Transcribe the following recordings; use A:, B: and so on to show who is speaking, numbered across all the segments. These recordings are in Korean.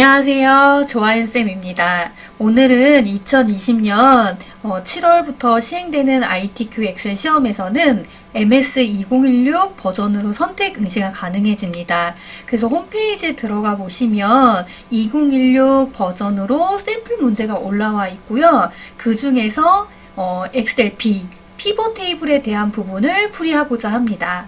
A: 안녕하세요. 조아연쌤입니다. 오늘은 2020년 7월부터 시행되는 ITQ 엑셀 시험에서는 MS 2016 버전으로 선택 응시가 가능해집니다. 그래서 홈페이지에 들어가 보시면 2016 버전으로 샘플 문제가 올라와 있고요. 그 중에서 엑셀 B, 피벗 테이블에 대한 부분을 풀이하고자 합니다.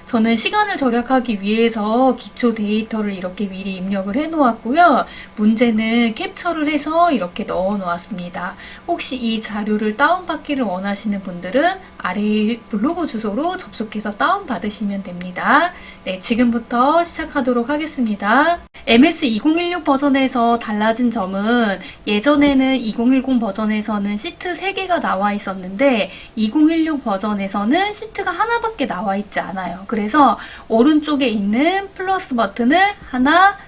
A: 저는 시간을 절약하기 위해서 기초 데이터를 이렇게 미리 입력을 해 놓았고요. 문제는 캡처를 해서 이렇게 넣어 놓았습니다. 혹시 이 자료를 다운받기를 원하시는 분들은 아래 블로그 주소로 접속해서 다운받으시면 됩니다. 네, 지금부터 시작하도록 하겠습니다. MS 2016 버전에서 달라진 점은 예전에는 2010 버전에서는 시트 3개가 나와 있었는데 2016 버전에서는 시트가 하나밖에 나와 있지 않아요. 그래서 오른쪽에 있는 플러스 버튼을 하나,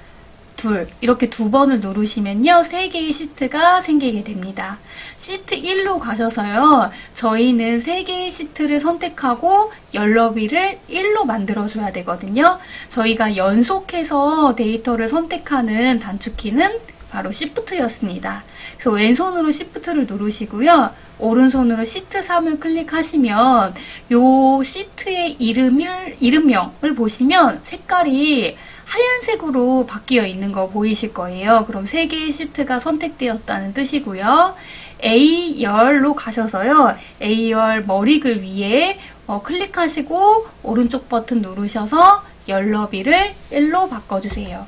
A: 둘 이렇게 2번을 누르시면요 3개의 시트가 생기게 됩니다. 시트 1로 가셔서요 저희는 3개의 시트를 선택하고 열너비를 1로 만들어줘야 되거든요. 저희가 연속해서 데이터를 선택하는 단축키는 바로 Shift였습니다. 그래서 왼손으로 Shift를 누르시고요. 오른손으로 시트 3을 클릭하시면 요 시트의 이름명을 보시면 색깔이 하얀색으로 바뀌어 있는 거 보이실 거예요. 그럼 3개의 시트가 선택되었다는 뜻이고요. A열로 가셔서요. A열 머리글 위에 클릭하시고 오른쪽 버튼 누르셔서 열너비를 1로 바꿔주세요.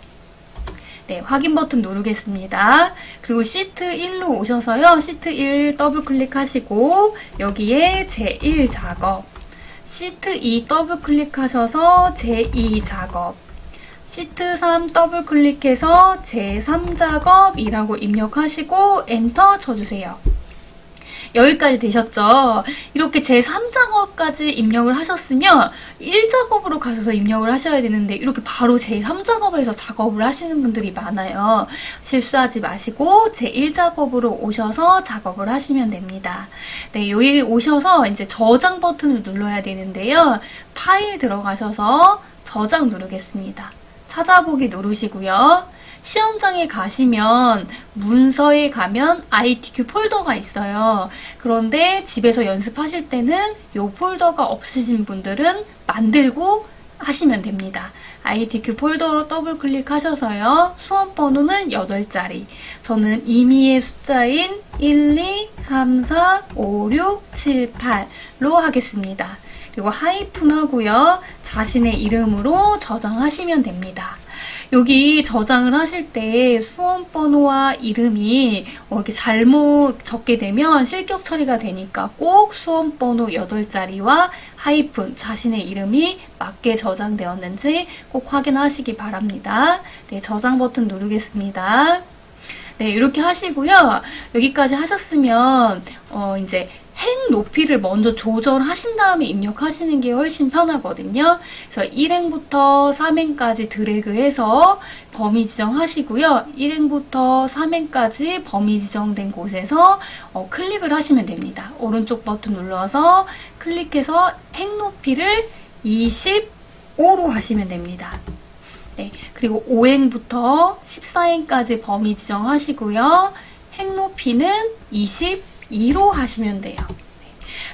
A: 네, 확인 버튼 누르겠습니다. 그리고 시트 1로 오셔서요. 시트 1 더블 클릭하시고 여기에 제1 작업, 시트 2 더블 클릭하셔서 제2 작업, 시트 3 더블 클릭해서 제3 작업이라고 입력하시고 엔터 쳐주세요. 여기까지 되셨죠? 이렇게 제3작업까지 입력을 하셨으면 1작업으로 가셔서 입력을 하셔야 되는데 이렇게 바로 제3작업에서 작업을 하시는 분들이 많아요. 실수하지 마시고 제1작업으로 오셔서 작업을 하시면 됩니다. 네, 여기 오셔서 이제 저장 버튼을 눌러야 되는데요. 파일 들어가셔서 저장 누르겠습니다. 찾아보기 누르시고요. 시험장에 가시면 문서에 가면 ITQ 폴더가 있어요. 그런데 집에서 연습하실 때는 이 폴더가 없으신 분들은 만들고 하시면 됩니다. ITQ 폴더로 더블 클릭하셔서요. 수험 번호는 8자리. 저는 임의의 숫자인 1, 2, 3, 4, 5, 6, 7, 8로 하겠습니다. 그리고 하이픈 하고요. 자신의 이름으로 저장하시면 됩니다. 여기 저장을 하실 때 수험 번호와 이름이 이렇게 잘못 적게 되면 실격 처리가 되니까 꼭 수험 번호 8자리와 하이픈 자신의 이름이 맞게 저장되었는지 꼭 확인하시기 바랍니다. 네, 저장 버튼 누르겠습니다. 네, 이렇게 하시고요. 여기까지 하셨으면 이제 행 높이를 먼저 조절하신 다음에 입력하시는 게 훨씬 편하거든요. 그래서 1행부터 3행까지 드래그해서 범위 지정하시고요. 1행부터 3행까지 범위 지정된 곳에서 클릭을 하시면 됩니다. 오른쪽 버튼 눌러서 클릭해서 행 높이를 25로 하시면 됩니다. 네, 그리고 5행부터 14행까지 범위 지정하시고요. 행 높이는 22로 하시면 돼요.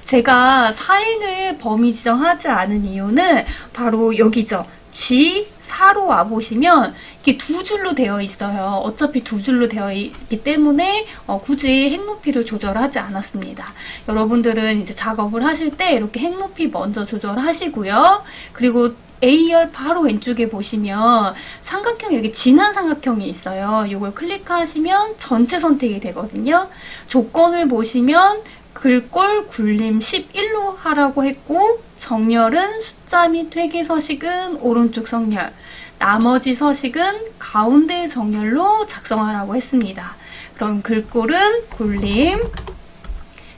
A: 제가 4행을 범위 지정하지 않은 이유는 바로 여기죠. G4로 와보시면 이게 2줄로 되어 있어요. 어차피 2줄로 되어 있기 때문에 굳이 행 높이를 조절하지 않았습니다. 여러분들은 이제 작업을 하실 때 이렇게 행 높이 먼저 조절하시고요. 그리고 A열 바로 왼쪽에 보시면 삼각형, 여기 진한 삼각형이 있어요. 이걸 클릭하시면 전체 선택이 되거든요. 조건을 보시면 글꼴 굴림 11로 하라고 했고 정렬은 숫자 및 회계 서식은 오른쪽 정렬, 나머지 서식은 가운데 정렬로 작성하라고 했습니다. 그럼 글꼴은 굴림,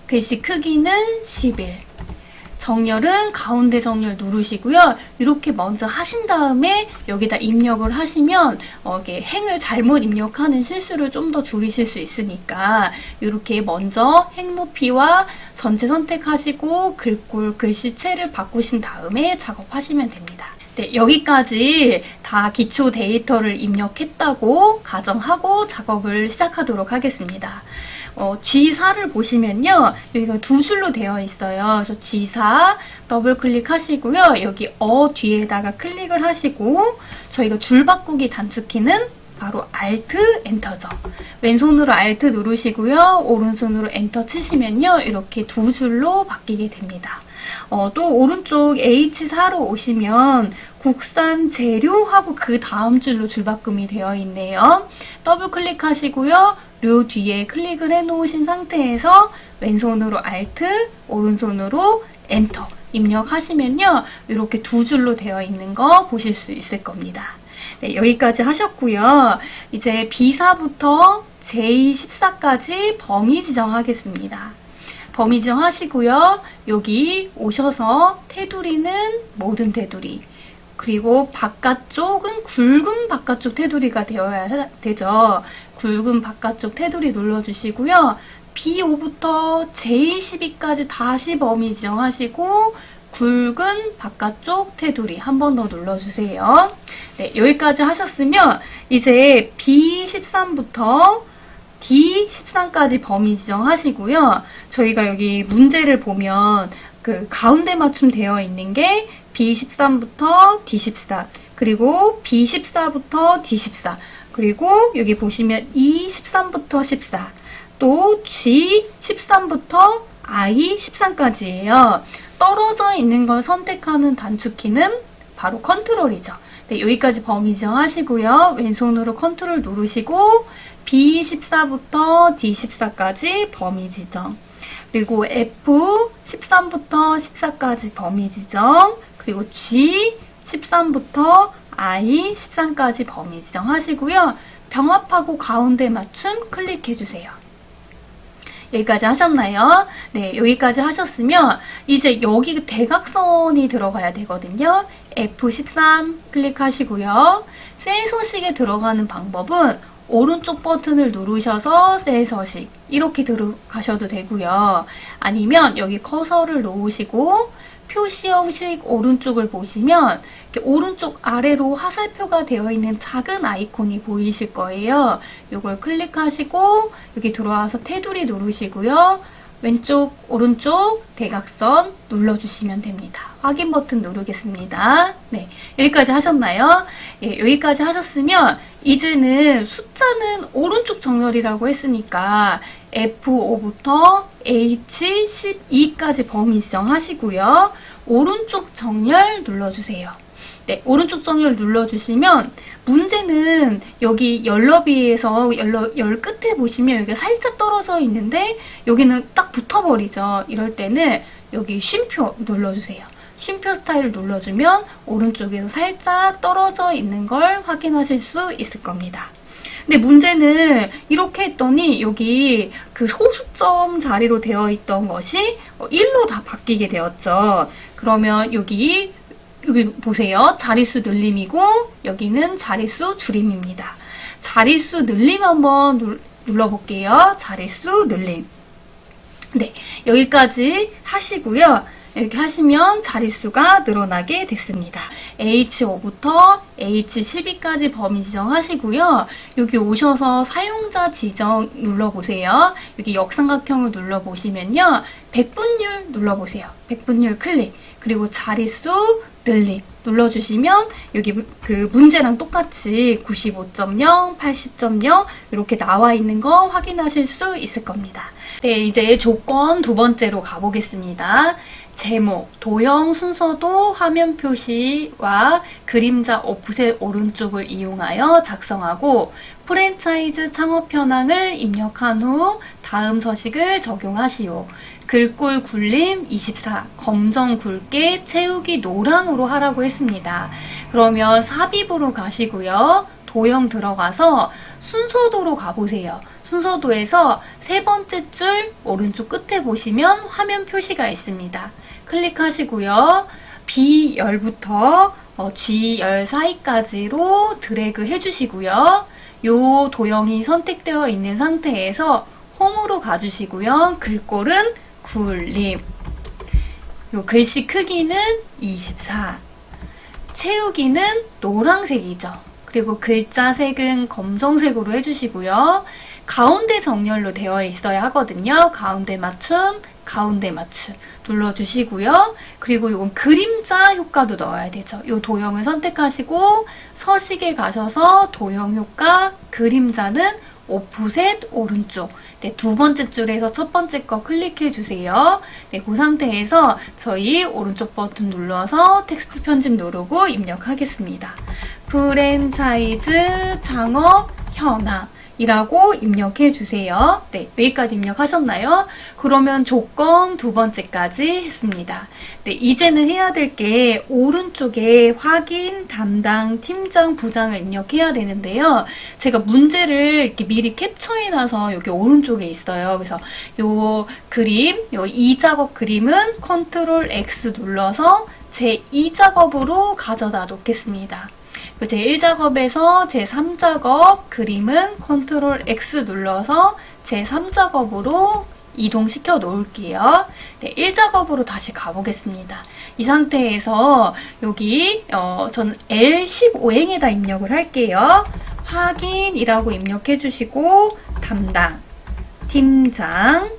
A: 글씨 크기는 11, 정렬은 가운데 정렬 누르시고요. 이렇게 먼저 하신 다음에 여기다 입력을 하시면 이게 행을 잘못 입력하는 실수를 좀 더 줄이실 수 있으니까 이렇게 먼저 행 높이와 전체 선택하시고 글꼴 글씨체를 바꾸신 다음에 작업하시면 됩니다. 네, 여기까지 다 기초 데이터를 입력했다고 가정하고 작업을 시작하도록 하겠습니다. G4를 보시면요. 여기가 두 줄로 되어 있어요. 그래서 G4 더블 클릭하시고요. 여기 뒤에다가 클릭을 하시고 저희가 줄 바꾸기 단축키는 바로 Alt 엔터죠. 왼손으로 Alt 누르시고요. 오른손으로 엔터 치시면요. 이렇게 두 줄로 바뀌게 됩니다. 또 오른쪽 H4로 오시면 국산 재료하고 그 다음 줄로 줄바꿈이 되어 있네요. 더블 클릭하시고요. 요 뒤에 클릭을 해 놓으신 상태에서 왼손으로 Alt, 오른손으로 엔터 입력하시면요. 이렇게 두 줄로 되어 있는 거 보실 수 있을 겁니다. 네, 여기까지 하셨고요. 이제 B4부터 J14까지 범위 지정하겠습니다. 범위 지정하시고요. 여기 오셔서 테두리는 모든 테두리, 그리고 바깥쪽은 굵은 바깥쪽 테두리가 되어야 되죠. 굵은 바깥쪽 테두리 눌러주시고요. B5부터 J12까지 다시 범위 지정하시고 굵은 바깥쪽 테두리 한 번 더 눌러주세요. 네, 여기까지 하셨으면 이제 B13부터 D13까지 범위 지정하시고요. 저희가 여기 문제를 보면 그 가운데 맞춤 되어 있는 게 B13부터 D14, 그리고 B14부터 D14, 그리고 여기 보시면 E13부터 14, 또 G13부터 I13까지예요. 떨어져 있는 걸 선택하는 단축키는 바로 컨트롤이죠. 네, 여기까지 범위 지정하시고요. 왼손으로 컨트롤 누르시고 B14부터 D14까지 범위 지정, 그리고 F13부터 14까지 범위 지정, 그리고 G13부터 I13까지 범위 지정하시고요. 병합하고 가운데 맞춤 클릭해주세요. 여기까지 하셨나요? 네, 여기까지 하셨으면 이제 여기 대각선이 들어가야 되거든요. F13 클릭하시고요. 셀 서식에 들어가는 방법은 오른쪽 버튼을 누르셔서 셀 서식 이렇게 들어가셔도 되고요. 아니면 여기 커서를 놓으시고 표시 형식 오른쪽을 보시면 이렇게 오른쪽 아래로 화살표가 되어 있는 작은 아이콘이 보이실 거예요. 이걸 클릭하시고 여기 들어와서 테두리 누르시고요. 왼쪽, 오른쪽 대각선 눌러주시면 됩니다. 확인 버튼 누르겠습니다. 네, 여기까지 하셨나요? 예, 여기까지 하셨으면 이제는 숫자는 오른쪽 정렬이라고 했으니까 F5부터 H12까지 범위 지정하시고요. 오른쪽 정렬 눌러주세요. 네, 오른쪽 정렬 눌러주시면 문제는 여기 열너비에서 열 끝에 보시면 여기가 살짝 떨어져 있는데 여기는 딱 붙어버리죠. 이럴 때는 여기 쉼표 눌러주세요. 쉼표 스타일을 눌러주면 오른쪽에서 살짝 떨어져 있는 걸 확인하실 수 있을 겁니다. 근데 문제는 이렇게 했더니 여기 그 소수점 자리로 되어 있던 것이 1로 다 바뀌게 되었죠. 그러면 여기 보세요. 자릿수 늘림이고 여기는 자릿수 줄임입니다. 자릿수 늘림 한번 눌러볼게요. 자릿수 늘림. 네, 여기까지 하시고요. 이렇게 하시면 자릿수가 늘어나게 됐습니다. H5부터 H12까지 범위 지정하시고요. 여기 오셔서 사용자 지정 눌러보세요. 여기 역삼각형을 눌러보시면요. 백분율 눌러보세요. 백분율 클릭. 그리고 자릿수 늘림 눌러주시면 여기 그 문제랑 똑같이 95.0, 80.0 이렇게 나와 있는 거 확인하실 수 있을 겁니다. 네, 이제 조건 두 번째로 가보겠습니다. 제목, 도형 순서도 화면 표시와 그림자 오프셋 오른쪽을 이용하여 작성하고 프랜차이즈 창업 현황을 입력한 후 다음 서식을 적용하시오. 글꼴 굴림 24, 검정 굵게 채우기 노랑으로 하라고 했습니다. 그러면 삽입으로 가시고요. 도형 들어가서 순서도로 가보세요. 순서도에서 세 번째 줄 오른쪽 끝에 보시면 화면 표시가 있습니다. 클릭하시고요. B열부터 G열 사이까지로 드래그 해주시고요. 요 도형이 선택되어 있는 상태에서 홈으로 가주시고요. 글꼴은 굴림. 요 글씨 크기는 24. 채우기는 노란색이죠. 그리고 글자 색은 검정색으로 해주시고요. 가운데 정렬로 되어 있어야 하거든요. 가운데 맞춤, 가운데 맞춤 눌러주시고요. 그리고 이건 그림자 효과도 넣어야 되죠. 이 도형을 선택하시고 서식에 가셔서 도형 효과, 그림자는 오프셋 오른쪽. 네, 두 번째 줄에서 첫 번째 거 클릭해 주세요. 네, 그 상태에서 저희 오른쪽 버튼 눌러서 텍스트 편집 누르고 입력하겠습니다. 프랜차이즈 창업 현황 이라고 입력해 주세요. 네, 여기까지 입력하셨나요? 그러면 조건 두 번째까지 했습니다. 네, 이제는 해야 될 게 오른쪽에 확인, 담당, 팀장, 부장을 입력해야 되는데요. 제가 문제를 이렇게 미리 캡처해놔서 여기 오른쪽에 있어요. 그래서 요 그림, 요 2작업 그림은 컨트롤 X 눌러서 제 2작업으로 가져다 놓겠습니다. 제 1작업에서 제 3작업 그림은 컨트롤 X 눌러서 제 3작업으로 이동시켜 놓을게요. 네, 1작업으로 다시 가보겠습니다. 이 상태에서 여기 저는 L15행에다 입력을 할게요. 확인이라고 입력해 주시고 담당, 팀장,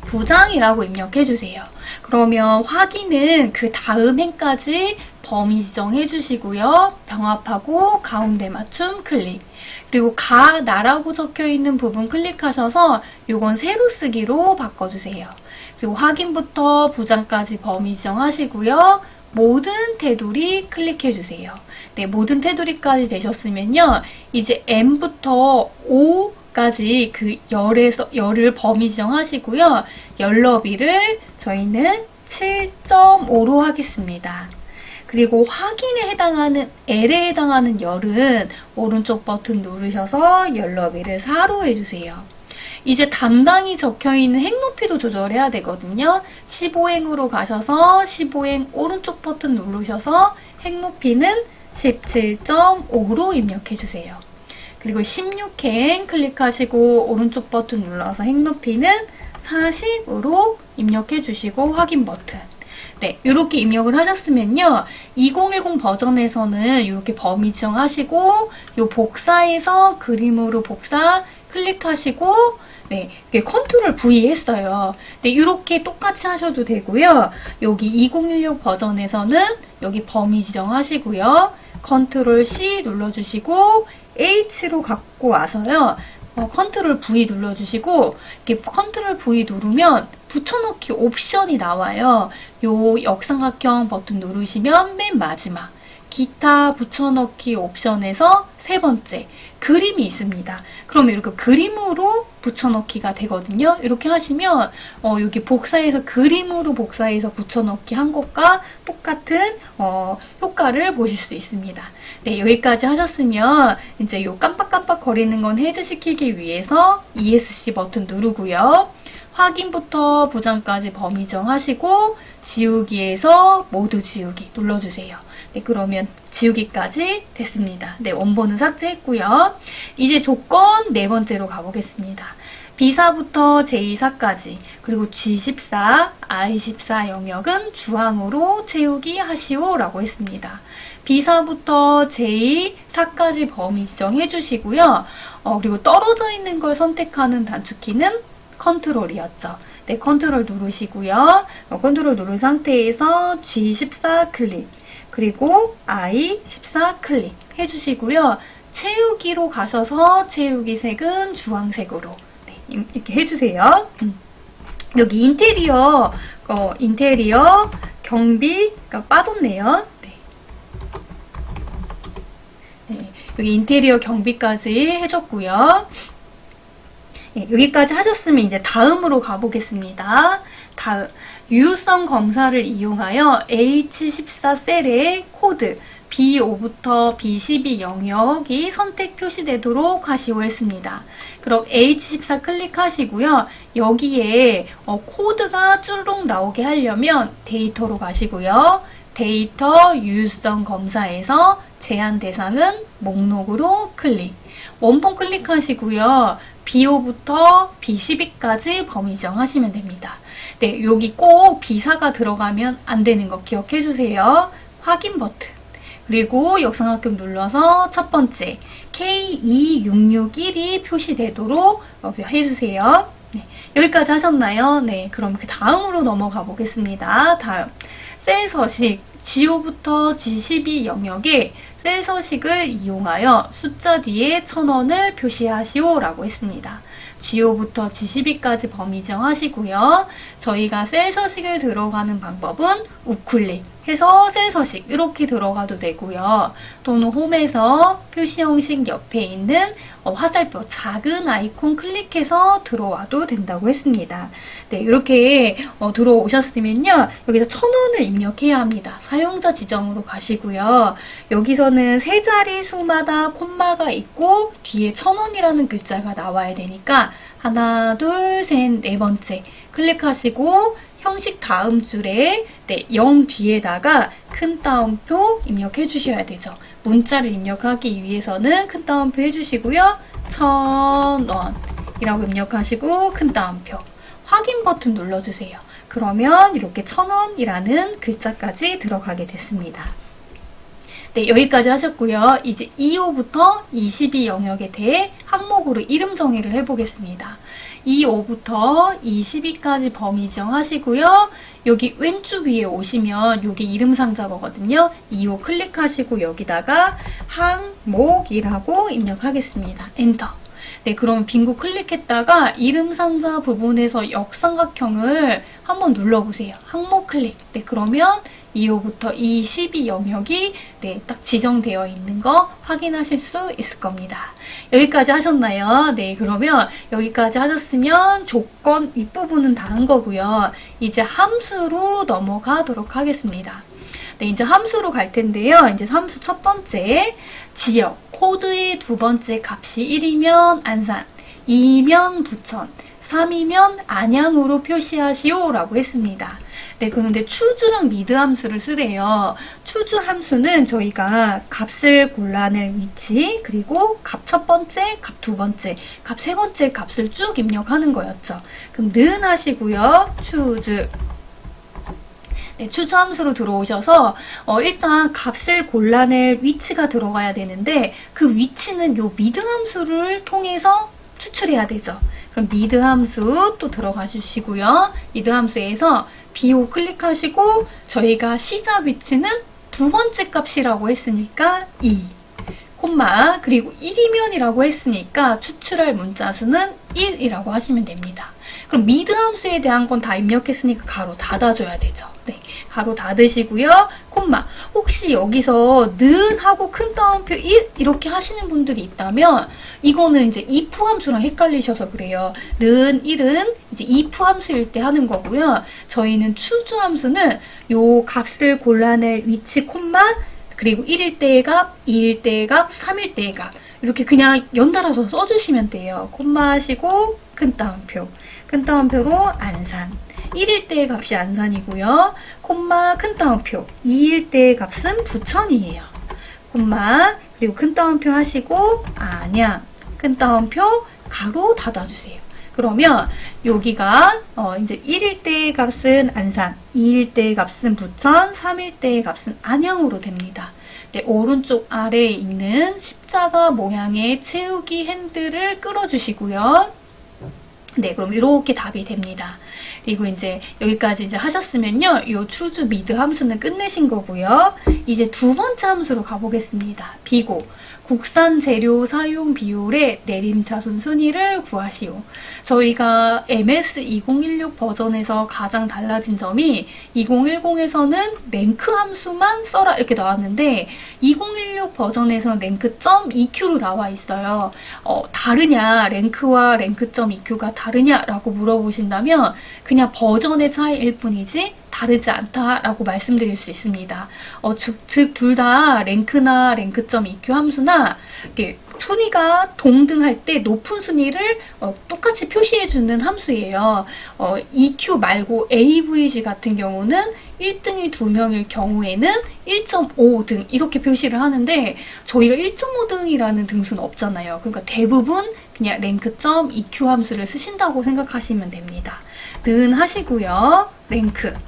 A: 부장이라고 입력해 주세요. 그러면 확인은 그 다음 행까지 범위 지정해 주시고요. 병합하고 가운데 맞춤 클릭. 그리고 가, 나라고 적혀 있는 부분 클릭하셔서 이건 새로 쓰기로 바꿔주세요. 그리고 확인부터 부장까지 범위 지정하시고요. 모든 테두리 클릭해 주세요. 네, 모든 테두리까지 되셨으면요. 이제 M부터 O까지 그 열을 범위 지정하시고요. 열 너비를 저희는 7.5로 하겠습니다. 그리고 확인에 해당하는 L에 해당하는 열은 오른쪽 버튼 누르셔서 열 너비를 4로 해주세요. 이제 담당이 적혀있는 행 높이도 조절해야 되거든요. 15행으로 가셔서 15행 오른쪽 버튼 누르셔서 행 높이는 17.5로 입력해주세요. 그리고 16행 클릭하시고 오른쪽 버튼 눌러서 행 높이는 40으로 입력해주시고 확인 버튼. 네, 이렇게 입력을 하셨으면요. 2010 버전에서는 이렇게 범위 지정하시고 요 복사해서 그림으로 복사 클릭하시고 네, 이게 컨트롤 V 했어요. 네, 이렇게 똑같이 하셔도 되고요. 여기 2016 버전에서는 여기 범위 지정하시고요. 컨트롤 C 눌러주시고 H로 갖고 와서요. 컨트롤 V 눌러주시고 이렇게 컨트롤 V 누르면 붙여넣기 옵션이 나와요. 요 역삼각형 버튼 누르시면 맨 마지막 기타 붙여넣기 옵션에서 세 번째 그림이 있습니다. 그럼 이렇게 그림으로 붙여넣기가 되거든요. 이렇게 하시면 여기 복사해서 그림으로 복사해서 붙여넣기 한 것과 똑같은 효과를 보실 수 있습니다. 네, 여기까지 하셨으면 이제 요 깜빡깜빡 거리는 건 해제시키기 위해서 ESC 버튼 누르고요. 확인부터 부장까지 범위 정하시고 지우기에서 모두 지우기 눌러주세요. 네, 그러면 지우기까지 됐습니다. 네, 원본은 삭제했고요. 이제 조건 네 번째로 가보겠습니다. B사부터 J사까지 그리고 G14, I14 영역은 주황으로 채우기 하시오라고 했습니다. B사부터 J사까지 범위 지정해 주시고요. 그리고 떨어져 있는 걸 선택하는 단축키는 컨트롤이었죠. 네, 컨트롤 누르시고요. 컨트롤 누른 상태에서 G14 클릭, 그리고 I14 클릭 해주시고요. 채우기로 가셔서 채우기 색은 주황색으로 네, 이렇게 해주세요. 여기 인테리어 경비가 빠졌네요. 네. 네, 여기 인테리어 경비까지 해줬고요. 네, 여기까지 하셨으면 이제 다음으로 가보겠습니다. 다음, 유효성 검사를 이용하여 H14 셀의 코드 B5부터 B12 영역이 선택 표시되도록 하시오 했습니다. 그럼 H14 클릭하시고요. 여기에 코드가 쭈르륵 나오게 하려면 데이터로 가시고요. 데이터 유효성 검사에서 제한 대상은 목록으로 클릭. 원본 클릭하시고요. B5부터 B12까지 범위 지정하시면 됩니다. 네, 여기 꼭 B사가 들어가면 안 되는 거 기억해 주세요. 확인 버튼, 그리고 역삼각형 눌러서 첫 번째 K2661이 표시되도록 해주세요. 네, 여기까지 하셨나요? 네, 그럼 그 다음으로 넘어가 보겠습니다. 다음, 셀 서식 G5부터 G12 영역에 셀 서식을 이용하여 숫자 뒤에 1000원을 표시하시오 라고 했습니다. G5부터 G12까지 범위 정하시고요. 저희가 셀 서식을 들어가는 방법은 우클릭 해서 셀 서식 이렇게 들어가도 되고요. 또는 홈에서 표시 형식 옆에 있는 화살표 작은 아이콘 클릭해서 들어와도 된다고 했습니다. 네, 이렇게 들어오셨으면요. 여기서 1000원을 입력해야 합니다. 사용자 지정으로 가시고요. 여기서는 세 자리 수마다 콤마가 있고 뒤에 1000원이라는 글자가 나와야 되니까 하나, 둘, 셋, 네 번째 클릭하시고 형식 다음 줄에 0 뒤에다가 큰 따옴표 입력해 주셔야 되죠. 문자를 입력하기 위해서는 큰 따옴표 해주시고요. 1000원이라고 입력하시고 큰 따옴표 확인 버튼 눌러주세요. 그러면 이렇게 1000원이라는 글자까지 들어가게 됐습니다. 네, 여기까지 하셨고요. 이제 2호부터 22 영역에 대해 항목으로 이름 정의를 해보겠습니다. 2호부터 22까지 범위 정하시고요. 여기 왼쪽 위에 오시면 여기 이름 상자거든요. 2호 클릭하시고 여기다가 항목이라고 입력하겠습니다. 엔터. 네, 그럼 빙고 클릭했다가 이름 상자 부분에서 역삼각형을 한번 눌러보세요. 항목 클릭. 네, 그러면 2호부터 22 영역이 딱 지정되어 있는 거 확인하실 수 있을 겁니다. 여기까지 하셨나요? 네, 그러면 여기까지 하셨으면 조건 윗부분은 다 한 거고요. 이제 함수로 넘어가도록 하겠습니다. 네, 이제 함수로 갈 텐데요. 이제 함수 첫 번째, 지역, 코드의 두 번째 값이 1이면 안산, 2이면 부천, 3이면 안양으로 표시하시오 라고 했습니다. 네, 그런데 추주랑 미드 함수를 쓰래요. 추주 함수는 저희가 값을 골라낼 위치, 그리고 값 첫 번째, 값 두 번째, 값 세 번째 값을 쭉 입력하는 거였죠. 그럼 는 하시고요. 추주. 네, 추주 함수로 들어오셔서 일단 값을 골라낼 위치가 들어가야 되는데 그 위치는 요 미드 함수를 통해서 추출해야 되죠. 그럼 미드 함수 또 들어가 주시고요. 미드 함수에서 B5 클릭하시고 저희가 시작 위치는 두 번째 값이라고 했으니까 2, 콤마 그리고 1이면이라고 했으니까 추출할 문자 수는 1이라고 하시면 됩니다. 그럼 미드 함수에 대한 건 다 입력했으니까 가로 닫아줘야 되죠. 네, 가로 닫으시고요. 콤마. 혹시 여기서 는 하고 큰 따옴표 1 이렇게 하시는 분들이 있다면 이거는 이제 if 함수랑 헷갈리셔서 그래요. 는 1은 이제 if 함수일 때 하는 거고요. 저희는 추주 함수는 요 값을 골라낼 위치 콤마 그리고 1일 때의 값, 2일 때의 값, 3일 때의 값 이렇게 그냥 연달아서 써주시면 돼요. 콤마 하시고 큰 따옴표. 큰 따옴표로 안산. 1일 때의 값이 안산이고요. 콤마 큰 따옴표. 2일 때의 값은 부천이에요. 콤마 그리고 큰 따옴표 하시고 안양. 큰 따옴표 가로 닫아주세요. 그러면 여기가 이제 1일 때의 값은 안산, 2일 때의 값은 부천, 3일 때의 값은 안양으로 됩니다. 네, 오른쪽 아래에 있는 십자가 모양의 채우기 핸들을 끌어주시고요. 네, 그럼 이렇게 답이 됩니다. 그리고 이제 여기까지 이제 하셨으면요. 이 추주 미드 함수는 끝내신 거고요. 이제 두 번째 함수로 가보겠습니다. 비고. 국산 재료 사용 비율의 내림차순 순위를 구하시오. 저희가 MS 2016 버전에서 가장 달라진 점이 2010에서는 랭크 함수만 써라 이렇게 나왔는데 2016 버전에서는 랭크.eq로 나와 있어요. 다르냐? 랭크와 랭크.eq가 다르냐라고 물어보신다면 그냥 버전의 차이일 뿐이지 다르지 않다라고 말씀드릴 수 있습니다. 즉 둘 다 랭크나 랭크.eq 함수나 이렇게 순위가 동등할 때 높은 순위를 똑같이 표시해주는 함수예요. EQ 말고 AVG 같은 경우는 1등이 2명일 경우에는 1.5등 이렇게 표시를 하는데 저희가 1.5등이라는 등수는 없잖아요. 그러니까 대부분 그냥 랭크.eq 함수를 쓰신다고 생각하시면 됩니다. 는 하시고요. 랭크.eq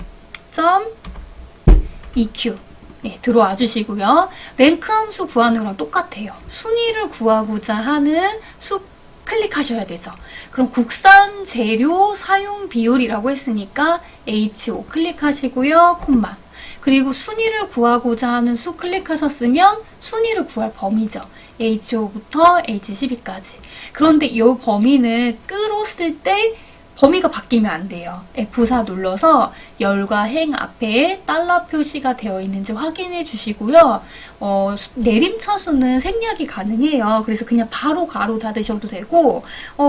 A: 네, 들어와 주시고요. 랭크 함수 구하는 거랑 똑같아요. 순위를 구하고자 하는 수 클릭하셔야 되죠. 그럼 국산 재료 사용 비율이라고 했으니까 HO 클릭하시고요. 콤마. 그리고 순위를 구하고자 하는 수 클릭하셨으면 순위를 구할 범위죠. HO부터 H12까지. 그런데 이 범위는 끌었을 때 범위가 바뀌면 안 돼요. F4 눌러서 열과 행 앞에 달러 표시가 되어 있는지 확인해 주시고요. 내림차수는 생략이 가능해요. 그래서 그냥 바로 가로 닫으셔도 되고,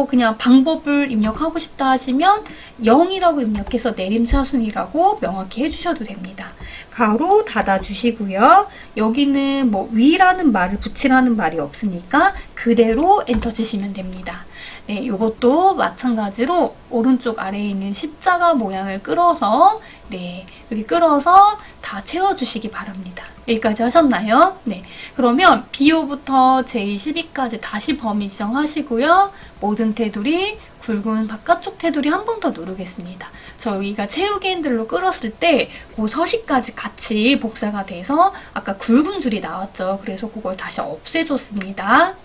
A: 그냥 방법을 입력하고 싶다 하시면 0이라고 입력해서 내림차순이라고 명확히 해주셔도 됩니다. 가로 닫아주시고요. 여기는 뭐 위라는 말을 붙이라는 말이 없으니까 그대로 엔터 치시면 됩니다. 네, 이것도 마찬가지로 오른쪽 아래에 있는 십자가 모양을 끌어서 이렇게 끌어서 다 채워주시기 바랍니다. 여기까지 하셨나요? 네, 그러면 BO부터 J12까지 다시 범위 지정하시고요. 모든 테두리, 굵은 바깥쪽 테두리 한 번 더 누르겠습니다. 저희가 채우기 핸들로 끌었을 때 그 서식까지 같이 복사가 돼서 아까 굵은 줄이 나왔죠. 그래서 그걸 다시 없애줬습니다.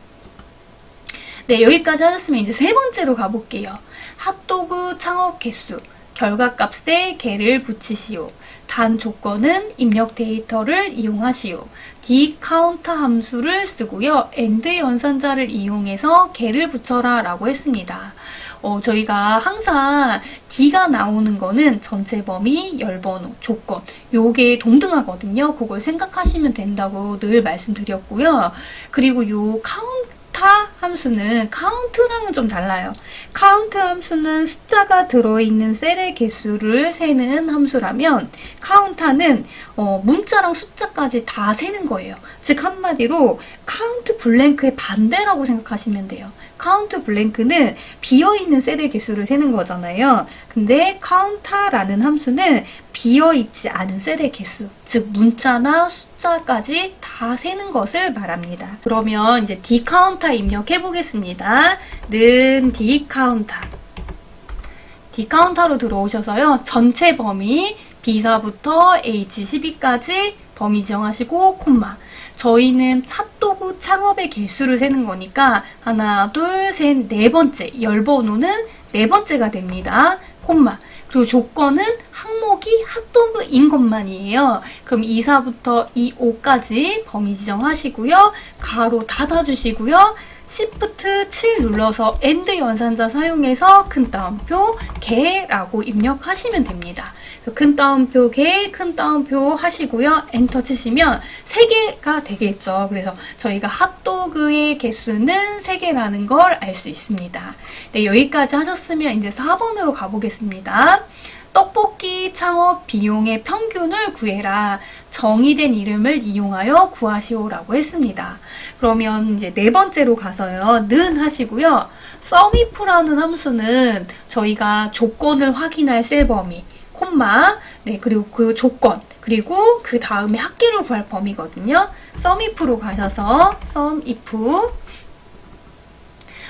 A: 네, 여기까지 하셨으면 이제 세 번째로 가볼게요. 핫도그 창업 개수, 결과값에 개를 붙이시오. 단 조건은 입력 데이터를 이용하시오. dCounter 함수를 쓰고요. AND 연산자를 이용해서 개를 붙여라 라고 했습니다. 저희가 항상 D가 나오는 거는 전체 범위, 열번호, 조건 요게 동등하거든요. 그걸 생각하시면 된다고 늘 말씀드렸고요. 그리고 요 카운터 함수는 카운트랑은 좀 달라요. 카운트 함수는 숫자가 들어있는 셀의 개수를 세는 함수라면 카운터는 문자랑 숫자까지 다 세는 거예요. 즉 한마디로 카운트 블랭크의 반대라고 생각하시면 돼요. 카운트 블랭크는 비어있는 셀의 개수를 세는 거잖아요. 근데 카운터라는 함수는 비어있지 않은 셀의 개수, 즉 문자나 숫자까지 다 세는 것을 말합니다. 그러면 이제 dCounter 입력해 보겠습니다. 는 dCounter. dCounter로 들어오셔서요. 전체 범위 B4부터 H12까지 범위 지정하시고 콤마. 저희는 핫도그 창업의 개수를 세는 거니까 하나, 둘, 셋, 네 번째, 열번호는 네 번째가 됩니다. 콤마. 그리고 조건은 항목이 핫도그인 것만이에요. 그럼 24부터 25까지 범위 지정하시고요. 가로 닫아주시고요. Shift 7 눌러서 AND 연산자 사용해서 큰 따옴표 개라고 입력하시면 됩니다. 큰 따옴표 개, 큰 따옴표 하시고요. 엔터 치시면 3개가 되겠죠. 그래서 저희가 핫도그의 개수는 3개라는 걸 알 수 있습니다. 네, 여기까지 하셨으면 이제 4번으로 가보겠습니다. 떡볶이 창업 비용의 평균을 구해라. 정의된 이름을 이용하여 구하시오라고 했습니다. 그러면 이제 네 번째로 가서요. 는 하시고요. SUMIF라는 함수는 저희가 조건을 확인할 셀 범위, 콤마, 네, 그리고 그 조건, 그리고 그 다음에 합계를 구할 범위거든요. SUMIF로 가셔서 SUMIF.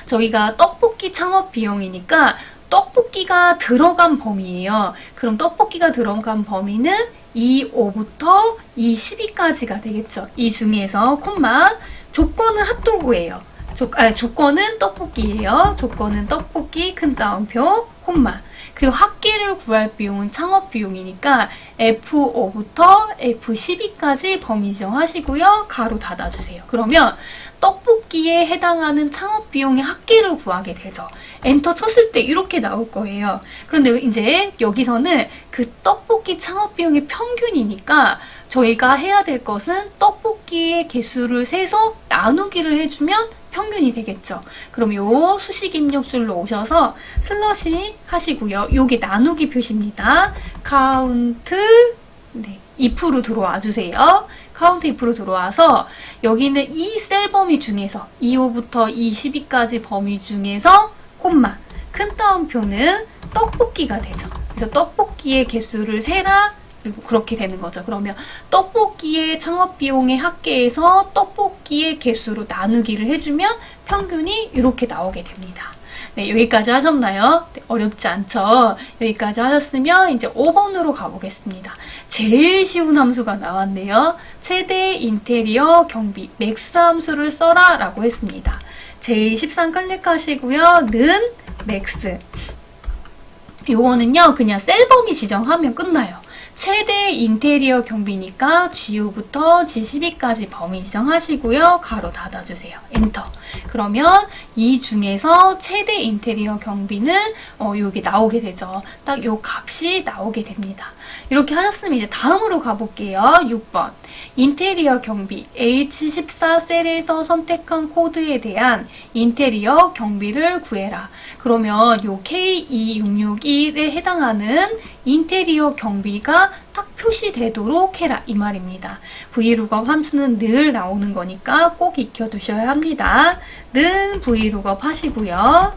A: 저희가 떡볶이 창업 비용이니까 떡볶이가 들어간 범위예요. 그럼 떡볶이가 들어간 범위는 25부터 22까지가 되겠죠. 이 중에서 콤마 조건은 핫도그예요. 조건은 떡볶이예요. 조건은 떡볶이 큰 따옴표 콤마. 그리고 합계를 구할 비용은 창업 비용이니까 F5부터 F12까지 범위 지정하시고요. 가로 닫아주세요. 그러면 떡볶이에 해당하는 창업 비용의 합계를 구하게 되죠. 엔터 쳤을 때 이렇게 나올 거예요. 그런데 이제 여기서는 그 떡볶이 창업 비용의 평균이니까 저희가 해야 될 것은 떡볶이의 개수를 세서 나누기를 해주면 평균이 되겠죠. 그럼 요 수식 입력줄로 오셔서 슬러시 하시고요. 요게 나누기 표시입니다. 카운트 if로 들어와 주세요. 카운트 if로 들어와서 여기는 이 셀 범위 중에서 25부터 22까지 범위 중에서 콤마 큰 따옴표는 떡볶이가 되죠. 그래서 떡볶이의 개수를 세라. 그리고 그렇게 되는 거죠. 그러면 떡볶이의 창업 비용의 합계에서 떡볶이의 개수로 나누기를 해주면 평균이 이렇게 나오게 됩니다. 네, 여기까지 하셨나요? 네, 어렵지 않죠? 여기까지 하셨으면 이제 5번으로 가보겠습니다. 제일 쉬운 함수가 나왔네요. 최대 인테리어 경비 맥스 함수를 써라 라고 했습니다. 제13 클릭하시고요. 는 맥스. 요거는요, 그냥 셀 범위 지정하면 끝나요. 최대 인테리어 경비니까 G5부터 G12까지 범위 지정하시고요. 가로 닫아주세요. 엔터. 그러면 이 중에서 최대 인테리어 경비는 여기 나오게 되죠. 딱 요 값이 나오게 됩니다. 이렇게 하셨으면 이제 다음으로 가볼게요. 6번. 인테리어 경비 H14 셀에서 선택한 코드에 대한 인테리어 경비를 구해라. 그러면 요 K2661에 해당하는 인테리어 경비가 딱 표시되도록 해라 이 말입니다. VLOOKUP 함수는 늘 나오는 거니까 꼭 익혀두셔야 합니다. 는 VLOOKUP 하시고요.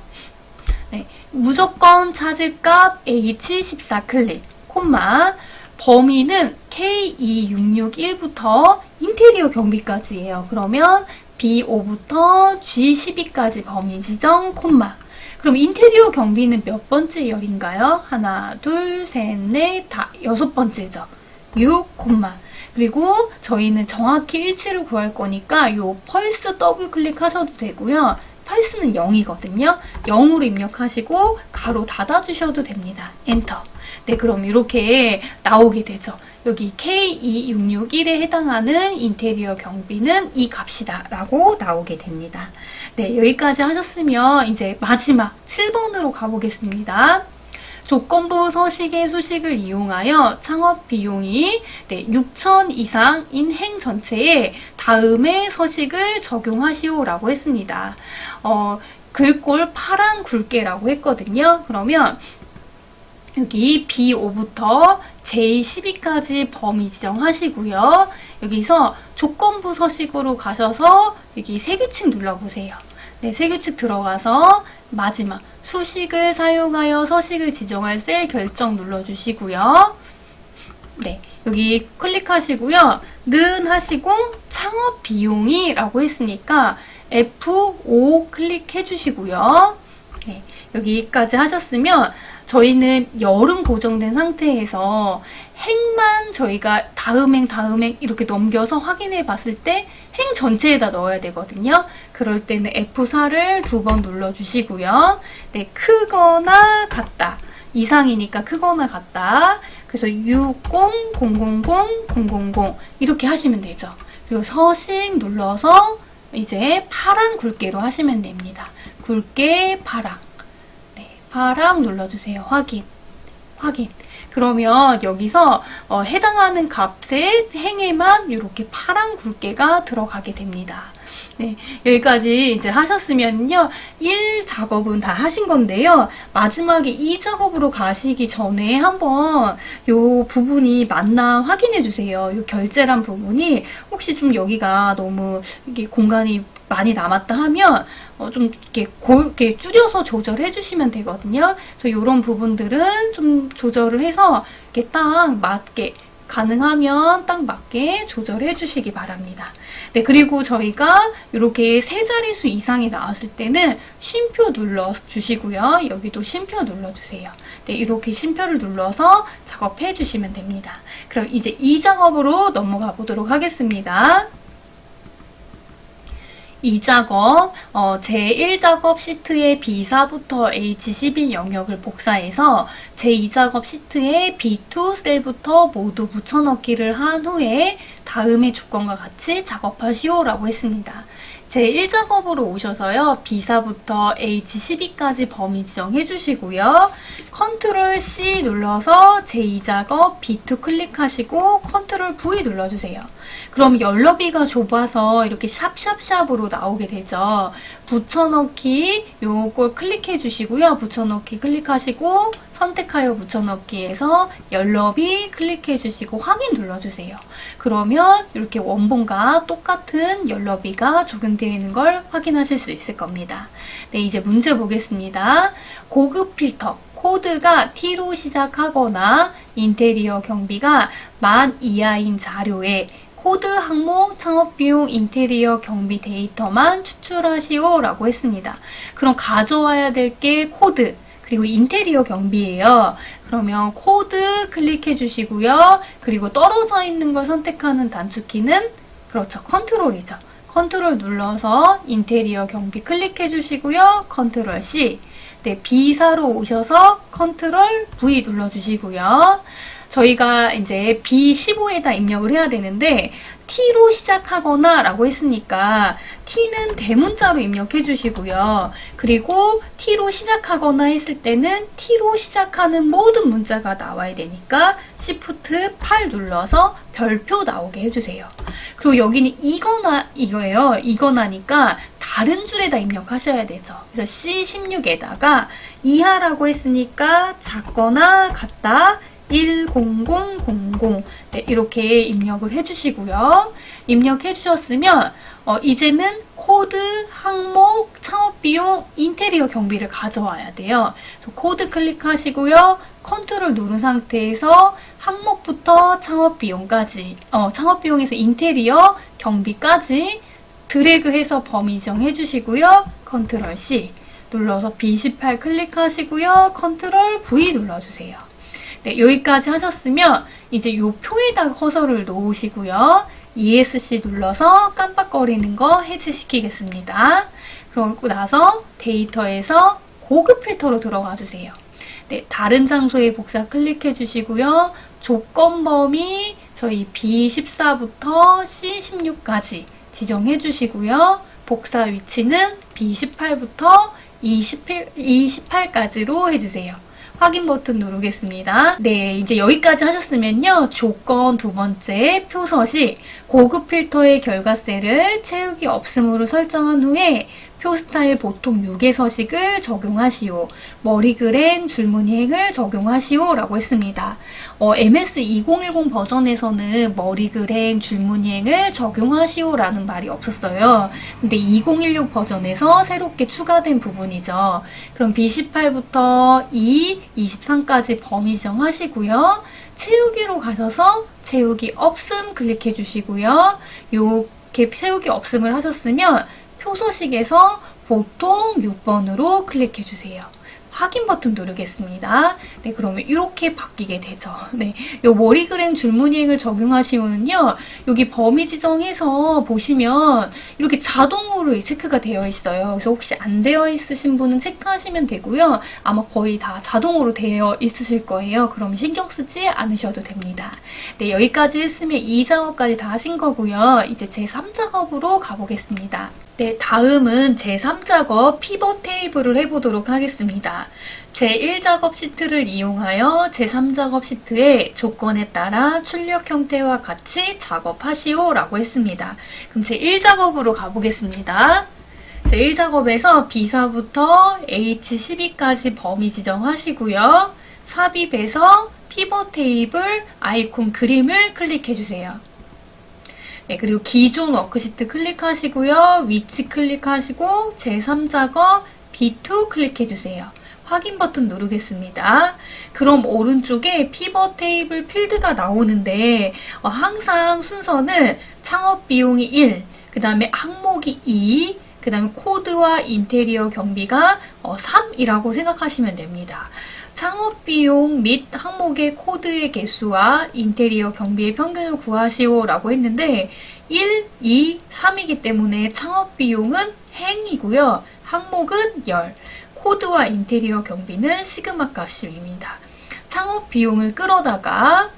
A: 네, 무조건 찾을 값 H14 클릭, 콤마 범위는 K2661부터 인테리어 경비까지예요. 그러면 B5부터 G12까지 범위 지정, 콤마. 그럼 인테리어 경비는 몇 번째 열인가요? 하나, 둘, 셋, 넷, 다 6번째죠. 6, 콤마. 그리고 저희는 정확히 일치를 구할 거니까 요 펄스 더블 클릭하셔도 되고요. 펄스는 0이거든요. 0으로 입력하시고 가로 닫아주셔도 됩니다. 엔터. 네, 그럼 이렇게 나오게 되죠. 여기 K2661에 해당하는 인테리어 경비는 이 값이다 라고 나오게 됩니다. 네, 여기까지 하셨으면 이제 마지막 7번으로 가보겠습니다. 조건부 서식의 수식을 이용하여 창업 비용이 6천 이상인 행 전체에 다음의 서식을 적용하시오 라고 했습니다. 글꼴 파란 굵게라고 했거든요. 그러면 여기 B5부터 J12까지 범위 지정하시고요. 여기서 조건부 서식으로 가셔서 여기 세규칙 눌러보세요. 네, 세규칙 들어가서 마지막 수식을 사용하여 서식을 지정할 셀 결정 눌러주시고요. 네, 여기 클릭하시고요. 는 하시고 창업 비용이 라고 했으니까 F5 클릭해 주시고요. 네, 여기까지 하셨으면 저희는 열은 고정된 상태에서 행만 저희가 다음 행 이렇게 넘겨서 확인해 봤을 때 행 전체에다 넣어야 되거든요. 그럴 때는 F4를 2번 눌러주시고요. 네, 크거나 같다. 이상이니까 크거나 같다. 그래서 6000000 이렇게 하시면 되죠. 그리고 서식 눌러서 이제 파랑 굵게로 하시면 됩니다. 굵게 파랑. 파랑 눌러주세요. 확인. 그러면 여기서 해당하는 값의 행에만 이렇게 파랑 굵게가 들어가게 됩니다. 네, 여기까지 이제 하셨으면요. 1 작업은 다 하신 건데요. 마지막에 2 작업으로 가시기 전에 한번 요 부분이 맞나 확인해 주세요. 요 결제란 부분이 혹시 좀 여기가 너무 이게 공간이 많이 남았다 하면 좀 이렇게 줄여서 조절해 주시면 되거든요. 그래서 이런 부분들은 좀 조절을 해서 이렇게 딱 맞게 가능하면 딱 맞게 조절해 주시기 바랍니다. 네, 그리고 저희가 이렇게 세 자릿수 이상이 나왔을 때는 쉼표 눌러 주시고요. 여기도 쉼표 눌러 주세요. 네, 이렇게 쉼표를 눌러서 작업해 주시면 됩니다. 그럼 이제 이 작업으로 넘어가 보도록 하겠습니다. 이 작업, 제1작업 시트의 B4부터 H12 영역을 복사해서 제2작업 시트의 B2 셀부터 모두 붙여넣기를 한 후에 다음의 조건과 같이 작업하시오 라고 했습니다. 제1작업으로 오셔서요. B4부터 H12까지 범위 지정해 주시고요. 컨트롤 C 눌러서 제2작업 B2 클릭하시고 컨트롤 V 눌러주세요. 그럼 연러비가 좁아서 이렇게 샵샵샵으로 나오게 되죠. 붙여넣기 요걸 클릭해 주시고요. 붙여넣기 클릭하시고 선택하여 붙여넣기에서 연러비 클릭해 주시고 확인 눌러주세요. 그러면 이렇게 원본과 똑같은 연러비가 적용되어 있는 걸 확인하실 수 있을 겁니다. 네, 이제 문제 보겠습니다. 고급 필터 코드가 T로 시작하거나 인테리어 경비가 10,000 이하인 자료에 코드 항목 창업비용 인테리어 경비 데이터만 추출하시오 라고 했습니다. 그럼 가져와야 될 게 코드 그리고 인테리어 경비예요. 그러면 코드 클릭해 주시고요. 그리고 떨어져 있는 걸 선택하는 단축키는 그렇죠. 컨트롤이죠. 컨트롤 눌러서 인테리어 경비 클릭해 주시고요. 컨트롤 C. 네, B사로 오셔서 컨트롤 V 눌러주시고요. 저희가 이제 B15에다 입력을 해야 되는데 T로 시작하거나 라고 했으니까 T는 대문자로 입력해 주시고요. 그리고 T로 시작하거나 했을 때는 T로 시작하는 모든 문자가 나와야 되니까 Shift 8 눌러서 별표 나오게 해주세요. 그리고 여기는 이거예요. 이거나니까 다른 줄에다 입력하셔야 되죠. 그래서 C16에다가 이하라고 했으니까 작거나 같다 10000 네, 이렇게 입력을 해주시고요. 입력해 주셨으면 이제는 코드, 항목, 창업비용, 인테리어 경비를 가져와야 돼요. 코드 클릭하시고요. 컨트롤 누른 상태에서 항목부터 창업비용까지 창업비용에서 인테리어 경비까지 드래그해서 범위 지정해 주시고요. 컨트롤 C 눌러서 B18 클릭하시고요. 컨트롤 V 눌러주세요. 네, 여기까지 하셨으면 이제 요 표에다가 커서를 놓으시고요. ESC 눌러서 깜빡거리는 거 해제시키겠습니다. 그러고 나서 데이터에서 고급 필터로 들어가 주세요. 네, 다른 장소에 복사 클릭해 주시고요. 조건 범위 저희 B14부터 C16까지 지정해 주시고요. 복사 위치는 B18부터 28까지로 해주세요. 확인 버튼 누르겠습니다. 네, 이제 여기까지 하셨으면요. 조건 두 번째 표서시 고급 필터의 결과셀을 채우기 없음으로 설정한 후에 표 스타일 보통 6의 서식을 적용하시오. 머리글행 줄무늬행을 적용하시오 라고 했습니다. MS 2010 버전에서는 머리글행 줄무늬행을 적용하시오 라는 말이 없었어요. 근데 2016 버전에서 새롭게 추가된 부분이죠. 그럼 B18부터 23까지 범위 지정하시고요. 채우기로 가셔서 채우기 없음 클릭해 주시고요. 이렇게 채우기 없음을 하셨으면 표서식에서 보통 6번으로 클릭해 주세요. 확인 버튼 누르겠습니다. 네, 그러면 이렇게 바뀌게 되죠. 네, 요 머리글행 줄무늬행을 적용하시면요. 여기 범위 지정해서 보시면 이렇게 자동으로 체크가 되어 있어요. 그래서 혹시 안 되어 있으신 분은 체크하시면 되고요. 아마 거의 다 자동으로 되어 있으실 거예요. 그럼 신경 쓰지 않으셔도 됩니다. 네, 여기까지 했으면 2작업까지 다 하신 거고요. 이제 제3작업으로 가보겠습니다. 네, 다음은 제3작업 피벗 테이블을 해보도록 하겠습니다. 제1작업 시트를 이용하여 제3작업 시트의 조건에 따라 출력 형태와 같이 작업하시오 라고 했습니다. 그럼 제1작업으로 가보겠습니다. 제1작업에서 B4부터 H12까지 범위 지정하시고요. 삽입에서 피벗 테이블 아이콘 그림을 클릭해주세요. 네, 그리고 기존 워크시트 클릭하시고요. 위치 클릭하시고 제3작업 B2 클릭해주세요. 확인 버튼 누르겠습니다. 그럼 오른쪽에 피벗 테이블 필드가 나오는데 항상 순서는 창업 비용이 1, 그 다음에 항목이 2, 그 다음에 코드와 인테리어 경비가 3이라고 생각하시면 됩니다. 창업비용 및 항목의 코드의 개수와 인테리어 경비의 평균을 구하시오 라고 했는데 1, 2, 3이기 때문에 창업비용은 행이고요. 항목은 열, 코드와 인테리어 경비는 시그마 값입니다. 창업비용을 끌어다가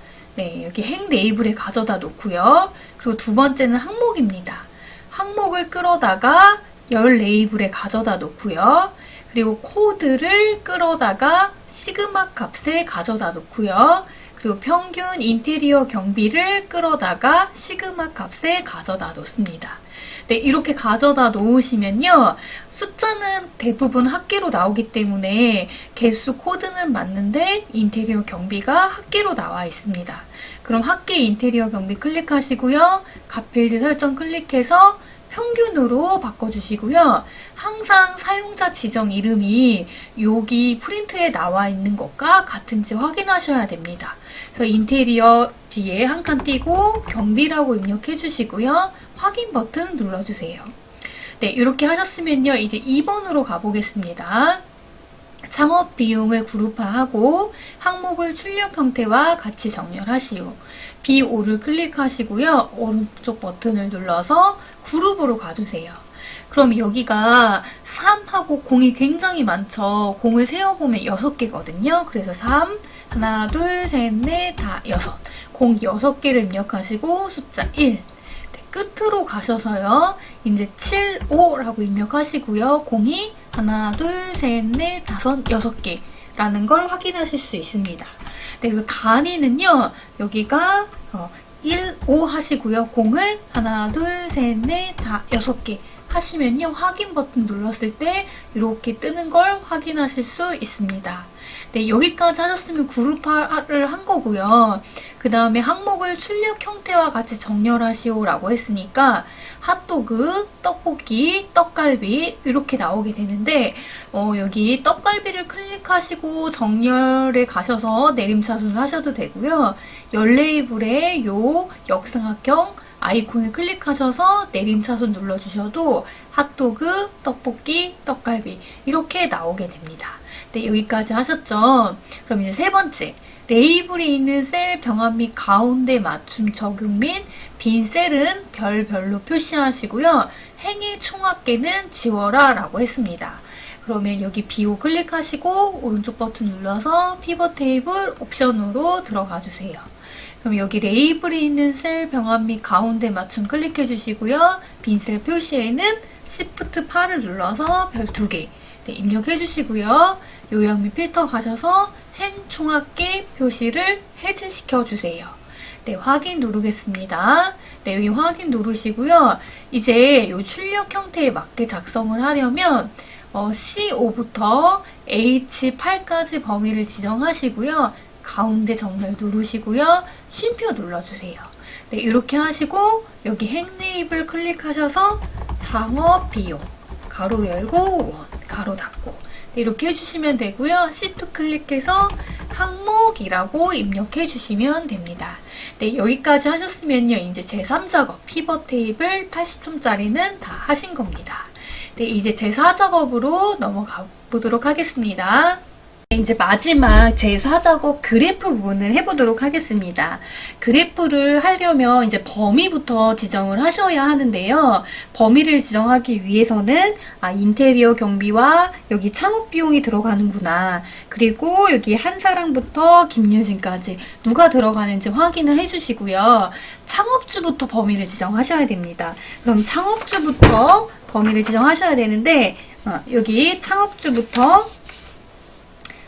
A: 여기 행 레이블에 가져다 놓고요. 그리고 두 번째는 항목입니다. 항목을 끌어다가 열 레이블에 가져다 놓고요. 그리고 코드를 끌어다가 시그마 값에 가져다 놓고요. 그리고 평균 인테리어 경비를 끌어다가 시그마 값에 가져다 놓습니다. 네, 이렇게 가져다 놓으시면요. 숫자는 대부분 합계로 나오기 때문에 개수 코드는 맞는데 인테리어 경비가 합계로 나와 있습니다. 그럼 합계 인테리어 경비 클릭하시고요. 값필드 설정 클릭해서 평균으로 바꿔주시고요. 항상 사용자 지정 이름이 여기 프린트에 나와 있는 것과 같은지 확인하셔야 됩니다. 그래서 인테리어 뒤에 한 칸 띄고 경비라고 입력해 주시고요. 확인 버튼 눌러주세요. 네, 이렇게 하셨으면요. 이제 2번으로 가보겠습니다. 창업 비용을 그룹화하고 항목을 출력 형태와 같이 정렬하시오. B5를 클릭하시고요. 오른쪽 버튼을 눌러서 그룹으로 가주세요. 그럼 여기가 3하고 공이 굉장히 많죠. 공을 세어보면 6개거든요. 그래서 3, 하나, 둘, 셋, 넷, 다 6. 공 6개를 입력하시고 숫자 1. 끝으로 가셔서요. 이제 7, 5라고 입력하시고요. 공이 하나, 둘, 셋, 넷, 다섯, 6개라는 걸 확인하실 수 있습니다. 네, 그 간이는요. 여기가 1, 5 하시고요. 공을 하나, 둘, 셋, 넷, 다 6개 하시면요. 확인 버튼 눌렀을 때 이렇게 뜨는 걸 확인하실 수 있습니다. 네, 여기까지 하셨으면 그룹화를 한 거고요. 그 다음에 항목을 출력 형태와 같이 정렬하시오 라고 했으니까 핫도그, 떡볶이, 떡갈비 이렇게 나오게 되는데 여기 떡갈비를 클릭하시고 정렬에 가셔서 내림차순을 하셔도 되고요. 열 레이블에 요 역삼각형 아이콘을 클릭하셔서 내림차순 눌러주셔도 핫도그, 떡볶이, 떡갈비 이렇게 나오게 됩니다. 네, 여기까지 하셨죠? 그럼 이제 세 번째, 레이블에 있는 셀 병합 및 가운데 맞춤 적용 및 빈 셀은 별별로 표시하시고요. 행의 총합계는 지워라 라고 했습니다. 그러면 여기 B5 클릭하시고 오른쪽 버튼 눌러서 피벗 테이블 옵션으로 들어가 주세요. 그럼 여기 레이블에 있는 셀 병합 및 가운데 맞춤 클릭해 주시고요. 빈 셀 표시에는 Shift 8을 눌러서 별 2개 네, 입력해 주시고요. 요약 및 필터 가셔서 행 총합계 표시를 해제시켜 주세요. 네, 확인 누르겠습니다. 네, 여기 확인 누르시고요. 이제 이 출력 형태에 맞게 작성을 하려면 C5부터 H8까지 범위를 지정하시고요. 가운데 정렬 누르시고요. 쉼표 눌러주세요. 네, 이렇게 하시고 여기 행 레이블 클릭하셔서 창업 비용 가로 열고 원 가로 닫고 네, 이렇게 해주시면 되고요. C2 클릭해서 항목이라고 입력해 주시면 됩니다. 네, 여기까지 하셨으면요. 이제 제3작업 피벗 테이블 80점짜리는 다 하신 겁니다. 네, 이제 제4작업으로 넘어가 보도록 하겠습니다. 이제 마지막 제4작업 그래프 부분을 해보도록 하겠습니다. 그래프를 하려면 이제 범위부터 지정을 하셔야 하는데요. 범위를 지정하기 위해서는 인테리어 경비와 여기 창업 비용이 들어가는구나. 그리고 여기 한사랑부터 김유진까지 누가 들어가는지 확인을 해주시고요. 창업주부터 범위를 지정하셔야 됩니다. 그럼 창업주부터 범위를 지정하셔야 되는데 여기 창업주부터